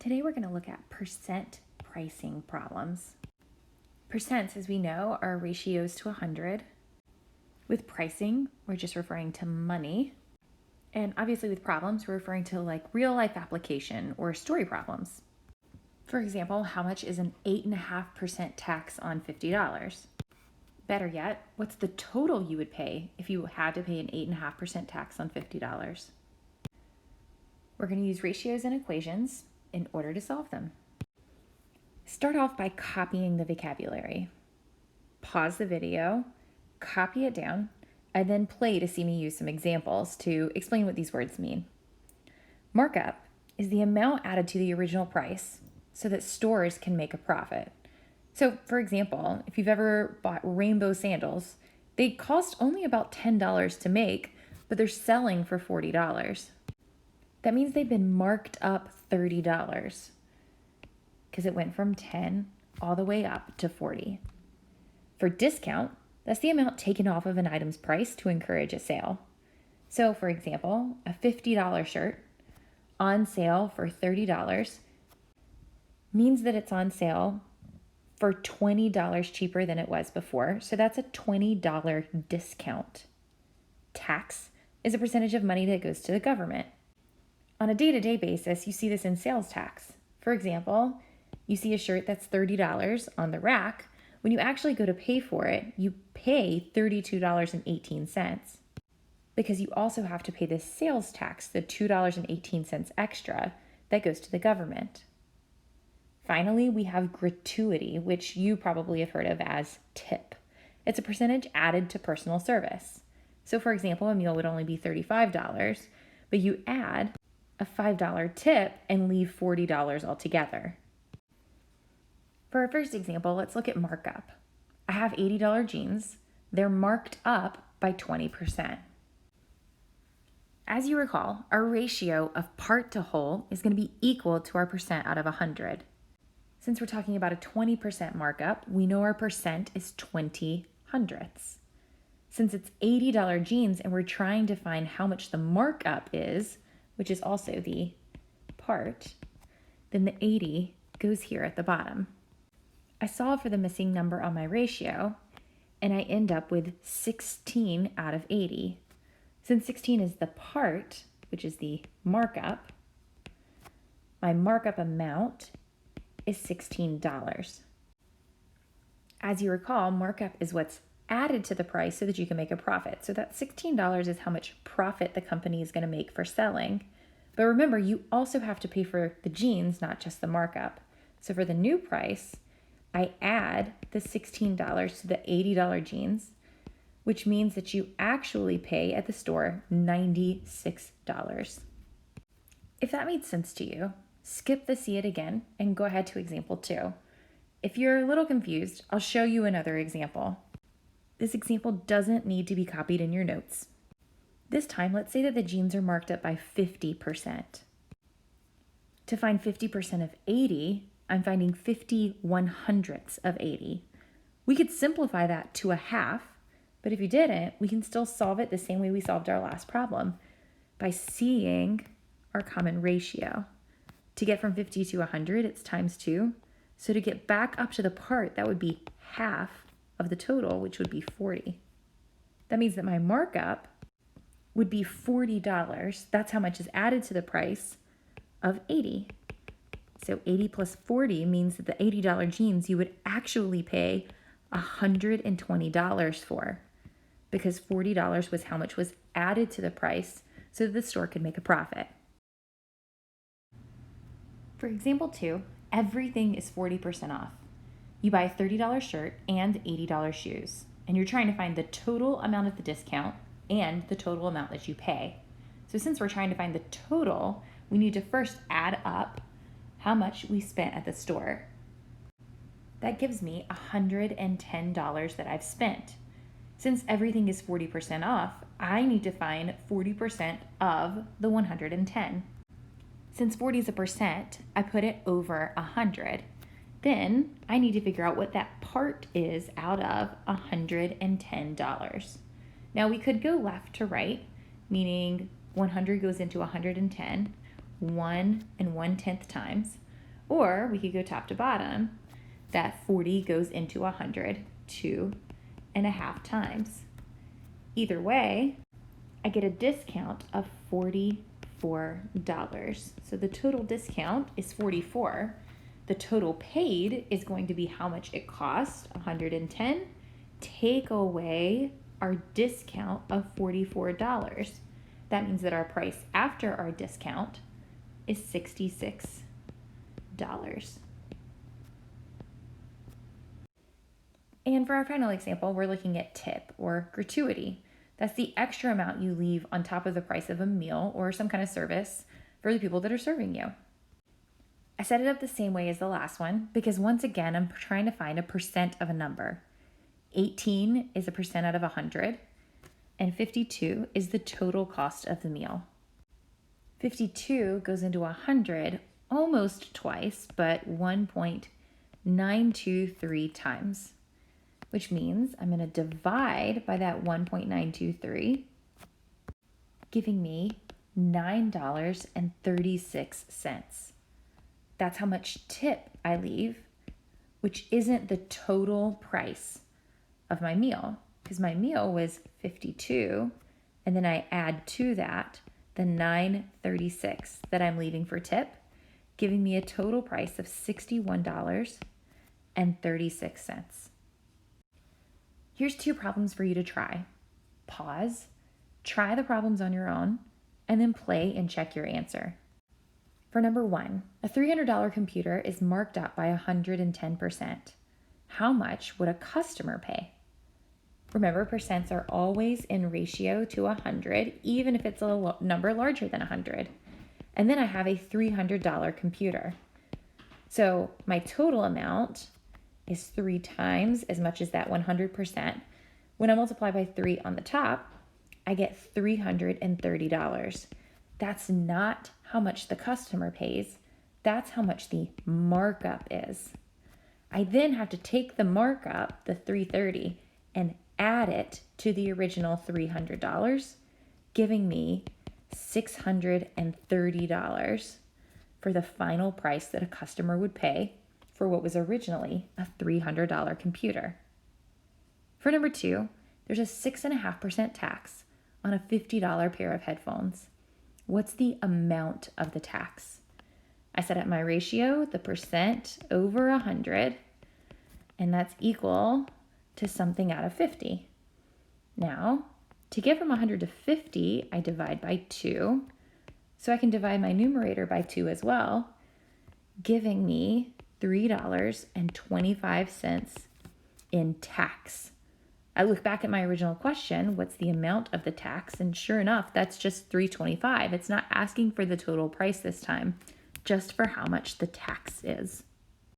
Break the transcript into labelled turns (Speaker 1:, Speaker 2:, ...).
Speaker 1: Today we're going to look at percent pricing problems. Percents, as we know, are ratios to 100. With pricing, we're just referring to money. And obviously with problems, we're referring to like real life application or story problems. For example, how much is an 8.5% tax on $50? Better yet, what's the total you would pay if you had to pay an 8.5% tax on $50? We're going to use ratios and equations in order to solve them. Start off by copying the vocabulary. Pause the video, copy it down, and then play to see me use some examples to explain what these words mean. Markup is the amount added to the original price so that stores can make a profit. So, for example, if you've ever bought rainbow sandals, they cost only about $10 to make, but they're selling for $40. That means they've been marked up $30 because it went from 10 all the way up to 40. For discount, that's the amount taken off of an item's price to encourage a sale. So, for example, a $50 shirt on sale for $30 means that it's on sale for $20 cheaper than it was before. So that's a $20 discount. Tax is a percentage of money that goes to the government. On a day-to-day basis, you see this in sales tax. For example, you see a shirt that's $30 on the rack. When you actually go to pay for it, you pay $32.18 because you also have to pay the sales tax, the $2.18 extra that goes to the government. Finally, we have gratuity, which you probably have heard of as tip. It's a percentage added to personal service. So for example, a meal would only be $35, but you add a $5 tip and leave $40 altogether. For our first example, let's look at markup. I have $80 jeans. They're marked up by 20%. As you recall, our ratio of part to whole is going to be equal to our percent out of 100. Since we're talking about a 20% markup, we know our percent is 20 hundredths. Since it's $80 jeans and we're trying to find how much the markup is, which is also the part, then the 80 goes here at the bottom. I solve for the missing number on my ratio, and I end up with 16 out of 80. Since 16 is the part, which is the markup, my markup amount is $16. As you recall, markup is what's added to the price so that you can make a profit. So that $16 is how much profit the company is going to make for selling. But remember, you also have to pay for the jeans, not just the markup. So for the new price, I add the $16 to the $80 jeans, which means that you actually pay at the store $96. If that made sense to you, skip the see it again and go ahead to example 2. If you're a little confused, I'll show you another example. This example doesn't need to be copied in your notes. This time, let's say that the jeans are marked up by 50%. To find 50% of 80, I'm finding 50/100ths of 80. We could simplify that to a half, but if you didn't, we can still solve it the same way we solved our last problem, by seeing our common ratio. To get from 50 to 100, it's times 2. So to get back up to the part, that would be half of the total, which would be 40. That means that my markup would be $40. That's how much is added to the price of 80. So 80 plus 40 means that the $80 jeans you would actually pay $120 for, because $40 was how much was added to the price so that the store could make a profit. For example 2, everything is 40% off. You buy a $30 shirt and $80 shoes, and you're trying to find the total amount of the discount and the total amount that you pay. So since we're trying to find the total, we need to first add up how much we spent at the store. That gives me $110 that I've spent. Since everything is 40% off, I need to find 40% of the 110. Since 40 is a percent, I put it over 100. Then I need to figure out what that part is out of $110. Now we could go left to right, meaning 100 goes into 110, 1 1/10 times. Or we could go top to bottom. That 40 goes into 100 2.5 times. Either way, I get a discount of $44. So the total discount is $44. The total paid is going to be how much it cost, $110. Take away our discount of $44. That means that our price after our discount is $66. And for our final example, we're looking at tip or gratuity. That's the extra amount you leave on top of the price of a meal or some kind of service for the people that are serving you. I set it up the same way as the last one because once again, I'm trying to find a percent of a number. 18 is a percent out of 100, and 52 is the total cost of the meal. 52 goes into 100 almost twice, but 1.923 times, which means I'm going to divide by that 1.923, giving me $9.36. That's how much tip I leave, which isn't the total price of my meal, because my meal was 52, and then I add to that the $9.36 that I'm leaving for tip, giving me a total price of $61.36. Here's 2 problems for you to try. Pause, try the problems on your own, and then play and check your answer. For number 1, a $300 computer is marked up by 110%. How much would a customer pay? Remember, percents are always in ratio to 100, even if it's a number larger than 100. And then I have a $300 computer. So my total amount is 3 times as much as that 100%. When I multiply by 3 on the top, I get $330. That's not how much the customer pays. That's how much the markup is. I then have to take the markup, the $330, and add it to the original $300, giving me $630 for the final price that a customer would pay for what was originally a $300 computer. For number 2, there's a 6.5% tax on a $50 pair of headphones. What's the amount of the tax? I set up my ratio, the percent over 100, and that's equal to something out of 50. Now, to get from 100 to 50, I divide by 2, so I can divide my numerator by 2 as well, giving me $3.25 in tax. I look back at my original question, what's the amount of the tax? And sure enough, that's just $3.25. It's not asking for the total price this time, just for how much the tax is.